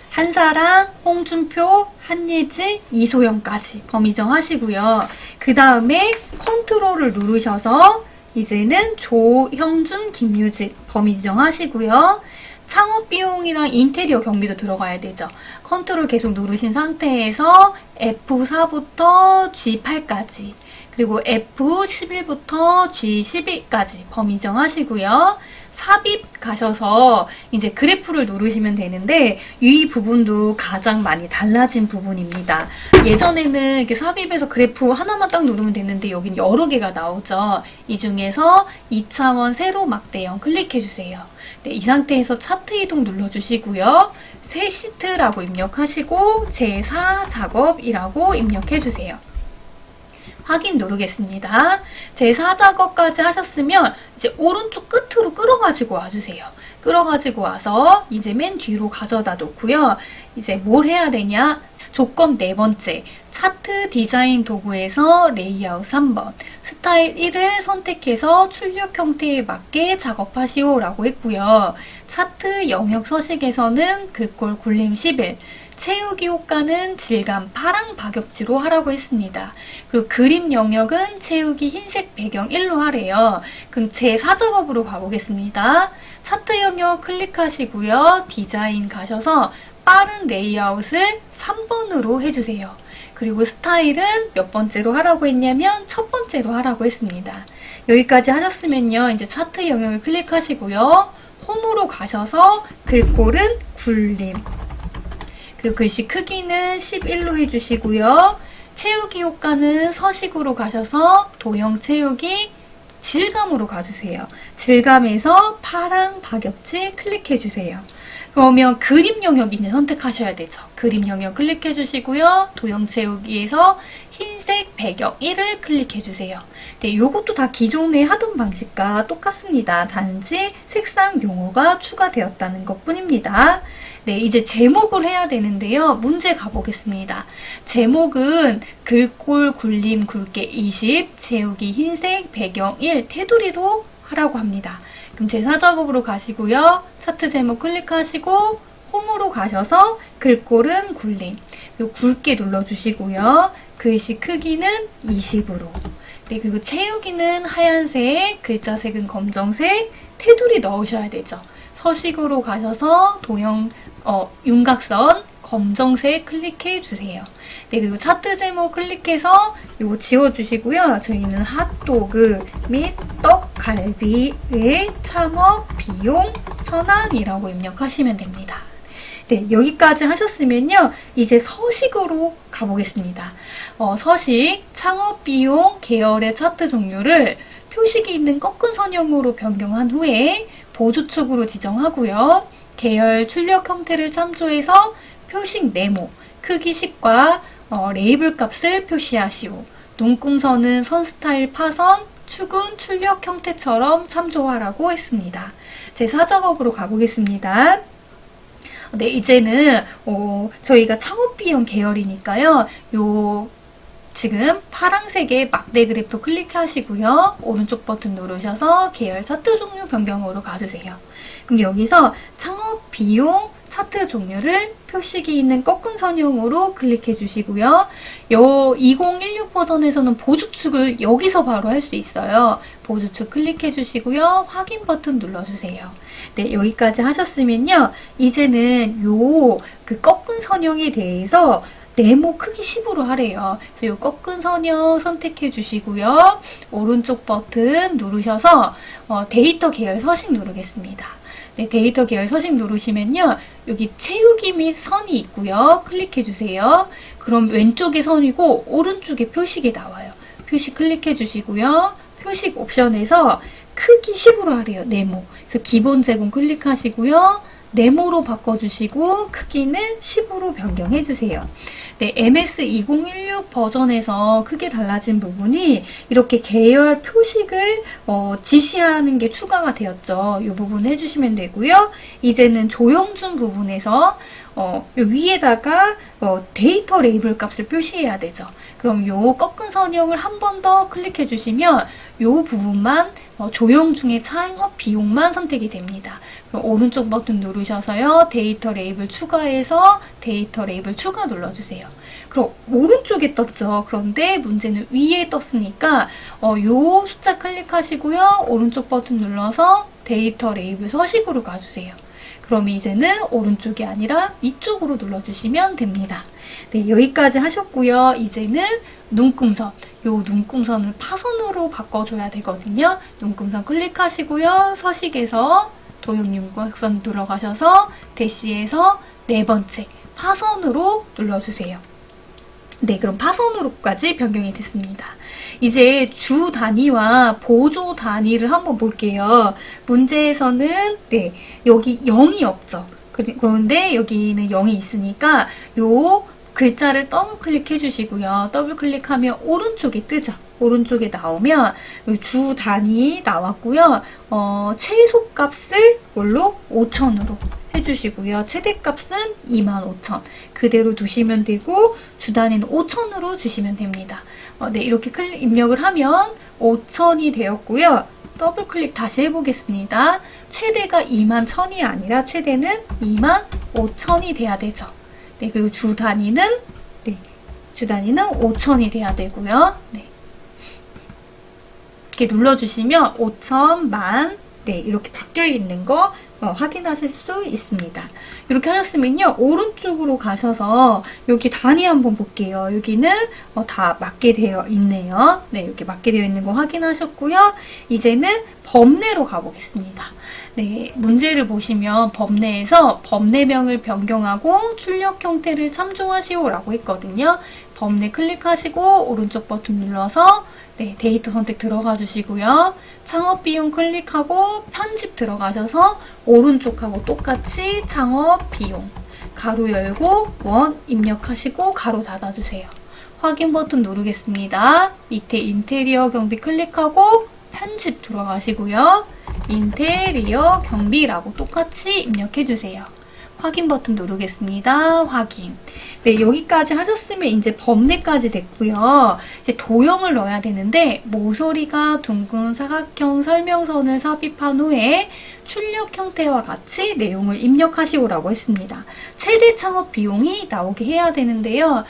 A: 한사랑, 홍준표, 한예지, 이소영까지 범위 정하시고요. 그 다음에 컨트롤을 누르셔서 이제는 조형준, 김유진 범위 지정하시고요. 창업 비용이랑 인테리어 경비도 들어가야 되죠. 컨트롤 계속 누르신 상태에서 F4부터 G8까지 그리고 F11부터 G12까지 범위 정하시고요. 삽입 가셔서 이제 그래프를 누르시면 되는데 이 부분도 가장 많이 달라진 부분입니다. 예전에는 이렇게 삽입해서 그래프 하나만 딱 누르면 됐는데 여긴 여러 개가 나오죠. 이 중에서 2차원 세로 막대형 클릭해 주세요. 네, 이 상태에서 차트 이동 눌러주시고요. 새 시트라고 입력하시고 제4 작업이라고 입력해 주세요. 확인 누르겠습니다. 제4작업까지 하셨으면 이제 오른쪽 끝으로 끌어가지고 와주세요. 끌어가지고 와서 이제 맨 뒤로 가져다 놓고요. 이제 뭘 해야 되냐? 조건 네 번째, 차트 디자인 도구에서 레이아웃 3번, 스타일 1을 선택해서 출력 형태에 맞게 작업하시오 라고 했고요. 차트 영역 서식에서는 글꼴 굴림 11, 채우기 효과는 질감 파랑 박엽지로 하라고 했습니다. 그리고 그림 영역은 채우기 흰색 배경 1로 하래요. 그럼 제4작업으로 가보겠습니다. 차트 영역 클릭하시고요. 디자인 가셔서 빠른 레이아웃을 3번으로 해주세요. 그리고 스타일은 몇 번째로 하라고 했냐면 첫 번째로 하라고 했습니다. 여기까지 하셨으면요. 이제 차트 영역을 클릭하시고요. 홈으로 가셔서 글꼴은 굴림. 그리고 글씨 크기는 11로 해주시고요. 채우기 효과는 서식으로 가셔서 도형 채우기 질감으로 가주세요. 질감에서 파랑 박엽지 클릭해주세요. 그러면 그림 영역 이제 선택하셔야 되죠. 그림 영역 클릭해주시고요. 도형 채우기에서 흰색 배경 1을 클릭해주세요. 네, 요것도 다 기존에 하던 방식과 똑같습니다. 단지 색상 용어가 추가되었다는 것 뿐입니다. 네, 이제 제목을 해야 되는데요. 문제 가보겠습니다. 제목은 글꼴 굴림 굵게 20, 채우기 흰색 배경 1, 테두리로 하라고 합니다. 그럼 제사 작업으로 가시고요. 차트 제목 클릭하시고 홈으로 가셔서 글꼴은 굴림. 굵게 눌러주시고요. 글씨 크기는 20으로. 네, 그리고 채우기는 하얀색, 글자색은 검정색, 테두리 넣으셔야 되죠. 서식으로 가셔서 도형, 윤곽선 검정색 클릭해 주세요. 네, 그리고 차트 제목 클릭해서 이거 지워주시고요. 저희는 핫도그 및 떡갈비의 창업 비용 현황이라고 입력하시면 됩니다. 네, 여기까지 하셨으면요. 이제 서식으로 가보겠습니다. 서식, 창업 비용 계열의 차트 종류를 표식이 있는 꺾은 선형으로 변경한 후에 보조축으로 지정하고요. 계열 출력 형태를 참조해서 표식 네모, 크기식과 레이블 값을 표시하시오. 눈금선은 선 스타일 파선, 축은 출력 형태처럼 참조하라고 했습니다. 제 사작업으로 가보겠습니다. 네, 이제는 저희가 창업비용 계열이니까요. 지금 파란색의 막대 그래프 클릭하시고요. 오른쪽 버튼 누르셔서 계열 차트 종류 변경으로 가주세요. 그럼 여기서 창업 비용 차트 종류를 표식이 있는 꺾은 선형으로 클릭해 주시고요. 2016 버전에서는 보조축을 여기서 바로 할 수 있어요. 보조축 클릭해 주시고요. 확인 버튼 눌러주세요. 네, 여기까지 하셨으면요. 이제는 그 꺾은 선형에 대해서 네모 크기 10으로 하래요. 그래서 이 꺾은 선형 선택해 주시고요. 오른쪽 버튼 누르셔서 데이터 계열 서식 누르겠습니다. 네, 데이터 계열 서식 누르시면요. 여기 채우기 및 선이 있고요. 클릭해 주세요. 그럼 왼쪽에 선이고 오른쪽에 표식이 나와요. 표식 클릭해 주시고요. 표식 옵션에서 크기 10으로 하래요. 네모. 그래서 기본 제공 클릭하시고요. 네모로 바꿔주시고 크기는 10으로 변경해 주세요. 네, MS 2016 버전에서 크게 달라진 부분이 이렇게 계열 표식을 지시하는 게 추가가 되었죠. 이 부분 해주시면 되고요. 이제는 조형준 부분에서 요 위에다가 데이터 레이블 값을 표시해야 되죠. 그럼 요 꺾은 선형을 한 번 더 클릭해 주시면 요 부분만 조형중의 창업 비용만 선택이 됩니다. 그럼 오른쪽 버튼 누르셔서요. 데이터 레이블 추가해서 데이터 레이블 추가 눌러주세요. 그럼 오른쪽에 떴죠. 그런데 문제는 위에 떴으니까 요 숫자 클릭하시고요. 오른쪽 버튼 눌러서 데이터 레이블 서식으로 가주세요. 그럼 이제는 오른쪽이 아니라 위쪽으로 눌러주시면 됩니다. 네, 여기까지 하셨고요. 이제는 눈금선. 요 눈금선을 파선으로 바꿔줘야 되거든요. 눈금선 클릭하시고요. 서식에서 도형 윤곽선 들어가셔서 대시에서 네 번째 파선으로 눌러주세요. 네, 그럼 파선으로까지 변경이 됐습니다. 이제 주 단위와 보조 단위를 한번 볼게요. 문제에서는 네, 여기 0이 없죠. 그런데 여기는 0이 있으니까 요 글자를 더블 클릭해 주시고요. 더블 클릭하면 오른쪽에 뜨죠. 오른쪽에 나오면 주 단위 나왔고요. 최소값을 뭘로? 5,000으로 해주시고요. 최대값은 25,000 그대로 두시면 되고 주 단위는 5,000으로 주시면 됩니다. 네, 이렇게 입력을 하면 5,000이 되었고요. 더블 클릭 다시 해보겠습니다. 최대가 21,000이 아니라 최대는 25,000이 돼야 되죠. 네, 그리고 주 단위는 5,000이 돼야 되고요. 네. 이렇게 눌러주시면 5,000, 만, 네, 이렇게 바뀌어 있는 거 확인하실 수 있습니다. 이렇게 하셨으면요, 오른쪽으로 가셔서 여기 단위 한번 볼게요. 여기는 다 맞게 되어 있네요. 네, 이렇게 맞게 되어 있는 거 확인하셨고요. 이제는 범내로 가보겠습니다. 네, 문제를 보시면 범내에서 범내명을 변경하고 출력 형태를 참조하시오라고 했거든요. 범내 클릭하시고 오른쪽 버튼 눌러서 네, 데이터 선택 들어가 주시고요. 창업 비용 클릭하고 편집 들어가셔서 오른쪽하고 똑같이 창업 비용 가로 열고 원 입력하시고 가로 닫아주세요. 확인 버튼 누르겠습니다. 밑에 인테리어 경비 클릭하고 편집 들어가시고요. 인테리어 경비라고 똑같이 입력해주세요. 확인 버튼 누르겠습니다. 확인. 네, 여기까지 하셨으면 이제 범내까지 됐고요. 이제 도형을 넣어야 되는데 모서리가 둥근 사각형 설명선을 삽입한 후에 출력 형태와 같이 내용을 입력하시오라고 했습니다. 최대 창업 비용이 나오게 해야 되는데요.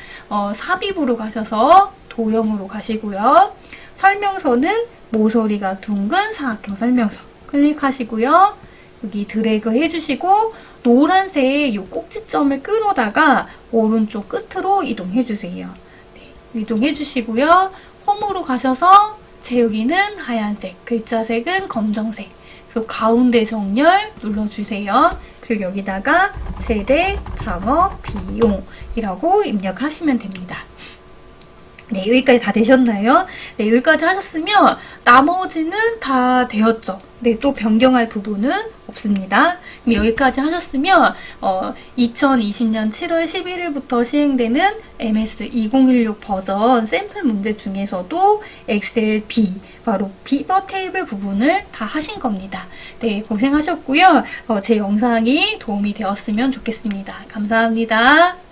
A: 삽입으로 가셔서 도형으로 가시고요. 설명선은 모서리가 둥근 사각형 설명선 클릭하시고요. 여기 드래그 해주시고 노란색 이 꼭지점을 끌어다가 오른쪽 끝으로 이동해주세요. 네, 이동해주시고요. 홈으로 가셔서 채우기는 하얀색, 글자색은 검정색, 그리고 가운데 정렬 눌러주세요. 그리고 여기다가 최대 창업 비용이라고 입력하시면 됩니다. 네, 여기까지 다 되셨나요? 네, 여기까지 하셨으면 나머지는 다 되었죠. 네, 또 변경할 부분은 없습니다. 그럼 여기까지 하셨으면 2020년 7월 11일부터 시행되는 MS 2016 버전 샘플 문제 중에서도 엑셀 B, 바로 피벗 테이블 부분을 다 하신 겁니다. 네, 고생하셨고요. 제 영상이 도움이 되었으면 좋겠습니다. 감사합니다.